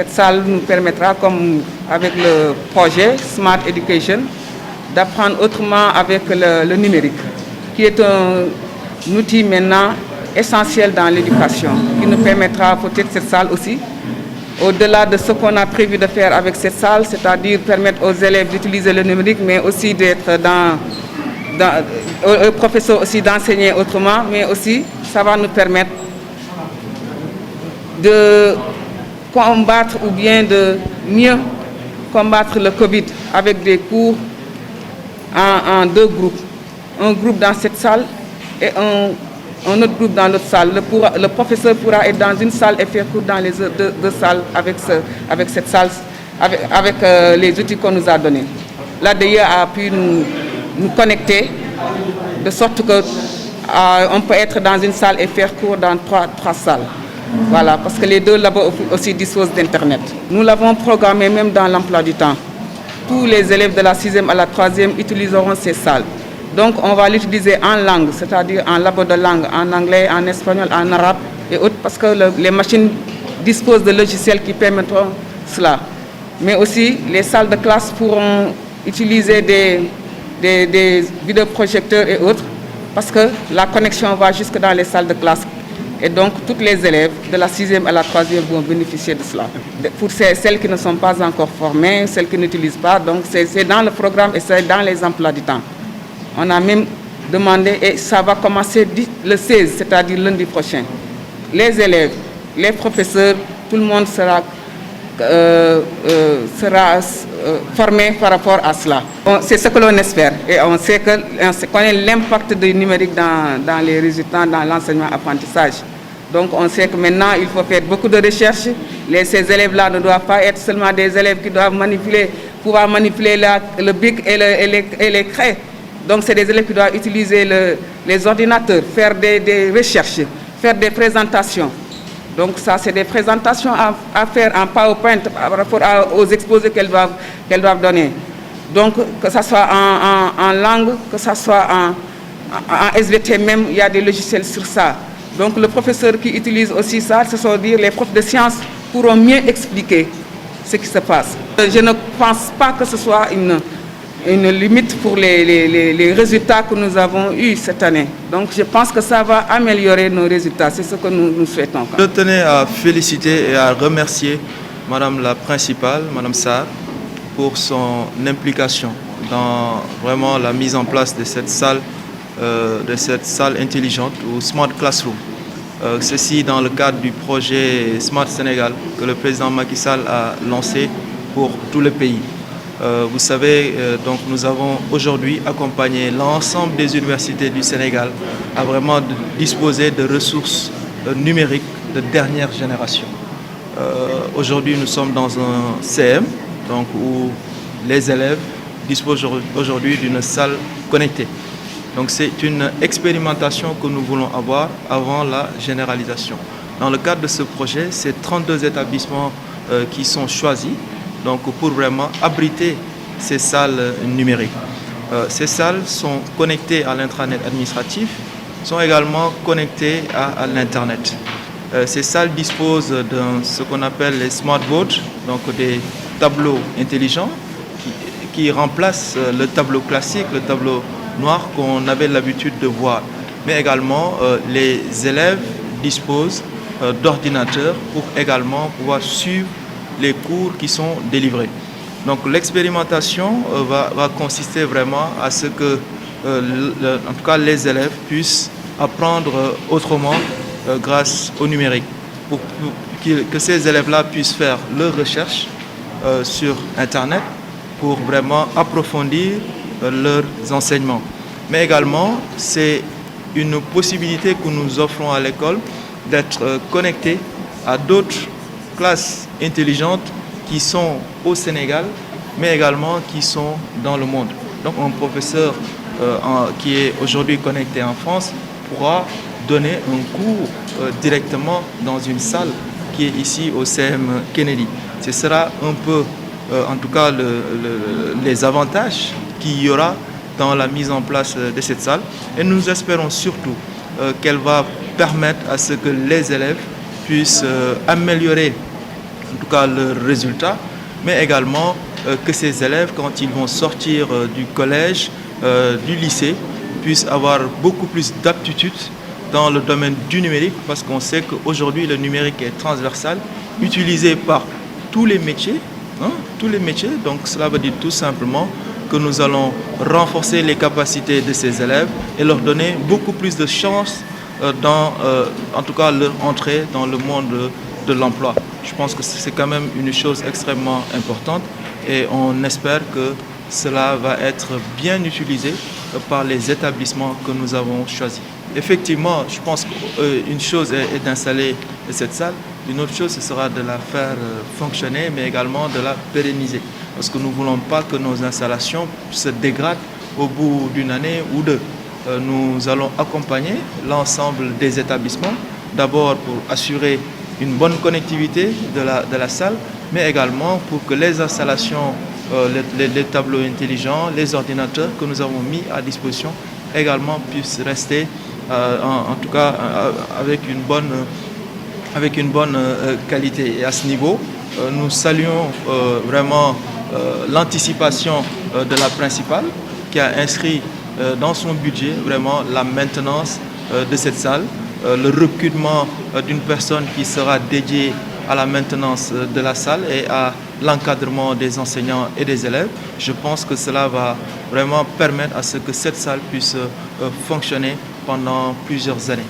cette salle nous permettra, comme avec le projet Smart Education, d'apprendre autrement avec le numérique, qui est un outil maintenant essentiel dans l'éducation, qui nous permettra peut-être cette salle aussi, au-delà de ce qu'on a prévu de faire avec cette salle, c'est-à-dire permettre aux élèves d'utiliser le numérique, mais aussi d'être aux professeurs aussi d'enseigner autrement, mais aussi ça va nous permettre de combattre ou bien de mieux combattre le Covid avec des cours en deux groupes. Un groupe dans cette salle et un autre groupe dans l'autre salle. Le professeur pourra être dans une salle et faire cours dans les deux salles avec cette salle, avec les outils qu'on nous a donnés. L'ADIE a pu nous connecter de sorte qu'on peut être dans une salle et faire cours dans trois salles. Voilà, parce que les deux labos aussi disposent d'Internet. Nous l'avons programmé même dans l'emploi du temps. Tous les élèves de la 6e à la 3e utiliseront ces salles. Donc on va l'utiliser en langue, c'est-à-dire en labo de langue, en anglais, en espagnol, en arabe et autres, parce que les machines disposent de logiciels qui permettront cela. Mais aussi, les salles de classe pourront utiliser des vidéoprojecteurs et autres, parce que la connexion va jusque dans les salles de classe. Et donc, tous les élèves de la 6e à la 3e vont bénéficier de cela. Pour celles qui ne sont pas encore formées, celles qui n'utilisent pas, donc c'est dans le programme et c'est dans les emplois du temps. On a même demandé, et ça va commencer le 16, c'est-à-dire lundi prochain. Les élèves, les professeurs, tout le monde sera formé par rapport à cela. C'est ce que l'on espère et on connaît l'impact du numérique dans les résultats, dans l'enseignement-apprentissage. Donc on sait que maintenant il faut faire beaucoup de recherches. Ces élèves-là ne doivent pas être seulement des élèves qui doivent pouvoir manipuler le bic et les craies. Donc c'est des élèves qui doivent utiliser les ordinateurs, faire des recherches, faire des présentations. Donc ça, c'est des présentations à faire en PowerPoint par rapport aux exposés qu'elles doivent donner. Donc que ce soit en langue, que ce soit en SVT même, il y a des logiciels sur ça. Donc le professeur qui utilise aussi ça, ce sont dire les profs de sciences pourront mieux expliquer ce qui se passe. Je ne pense pas que ce soit une limite pour les résultats que nous avons eus cette année. Donc je pense que ça va améliorer nos résultats. C'est ce que nous souhaitons. Je tenais à féliciter et à remercier Madame la principale, Madame Sarr, pour son implication dans vraiment la mise en place de cette salle intelligente ou Smart Classroom. Ceci dans le cadre du projet Smart Sénégal que le président Macky Sall a lancé pour tout le pays. Vous savez, donc nous avons aujourd'hui accompagné l'ensemble des universités du Sénégal à vraiment disposer de ressources numériques de dernière génération. Aujourd'hui, nous sommes dans un CM donc, où les élèves disposent aujourd'hui d'une salle connectée. Donc c'est une expérimentation que nous voulons avoir avant la généralisation. Dans le cadre de ce projet, c'est 32 établissements qui sont choisis donc pour vraiment abriter ces salles numériques. Ces salles sont connectées à l'intranet administratif, sont également connectées à l'Internet. Ces salles disposent de ce qu'on appelle les smart boards, donc des tableaux intelligents qui remplacent le tableau classique, le tableau noir qu'on avait l'habitude de voir. Mais également, les élèves disposent d'ordinateurs pour également pouvoir suivre les cours qui sont délivrés. Donc l'expérimentation va consister vraiment à ce que, en tout cas, les élèves puissent apprendre autrement grâce au numérique, pour que ces élèves-là puissent faire leurs recherches sur Internet pour vraiment approfondir leurs enseignements. Mais également, c'est une possibilité que nous offrons à l'école d'être connectés à d'autres classes intelligentes qui sont au Sénégal, mais également qui sont dans le monde. Donc un professeur qui est aujourd'hui connecté en France pourra donner un cours directement dans une salle qui est ici au CM Kennedy. Ce sera un peu, en tout cas, les avantages qu'il y aura dans la mise en place de cette salle. Et nous espérons surtout qu'elle va permettre à ce que les élèves puissent améliorer en tout cas leurs résultats, mais également que ces élèves, quand ils vont sortir du collège, du lycée, puissent avoir beaucoup plus d'aptitudes dans le domaine du numérique, parce qu'on sait qu'aujourd'hui le numérique est transversal, utilisé par tous les métiers, tous les métiers. Donc cela veut dire tout simplement que nous allons renforcer les capacités de ces élèves et leur donner beaucoup plus de chances dans, en tout cas, leur entrée dans le monde de l'emploi. Je pense que c'est quand même une chose extrêmement importante et on espère que cela va être bien utilisé par les établissements que nous avons choisis. Effectivement, je pense qu'une chose est d'installer cette salle, une autre chose ce sera de la faire fonctionner, mais également de la pérenniser. Parce que nous ne voulons pas que nos installations se dégradent au bout d'une année ou deux. Nous allons accompagner l'ensemble des établissements, d'abord pour assurer une bonne connectivité de la salle, mais également pour que les installations, les tableaux intelligents, les ordinateurs que nous avons mis à disposition également puissent rester en tout cas avec une bonne qualité. Et à ce niveau, nous saluons vraiment l'anticipation de la principale qui a inscrit dans son budget vraiment la maintenance de cette salle, le recrutement d'une personne qui sera dédiée à la maintenance de la salle et à l'encadrement des enseignants et des élèves. Je pense que cela va vraiment permettre à ce que cette salle puisse fonctionner pendant plusieurs années.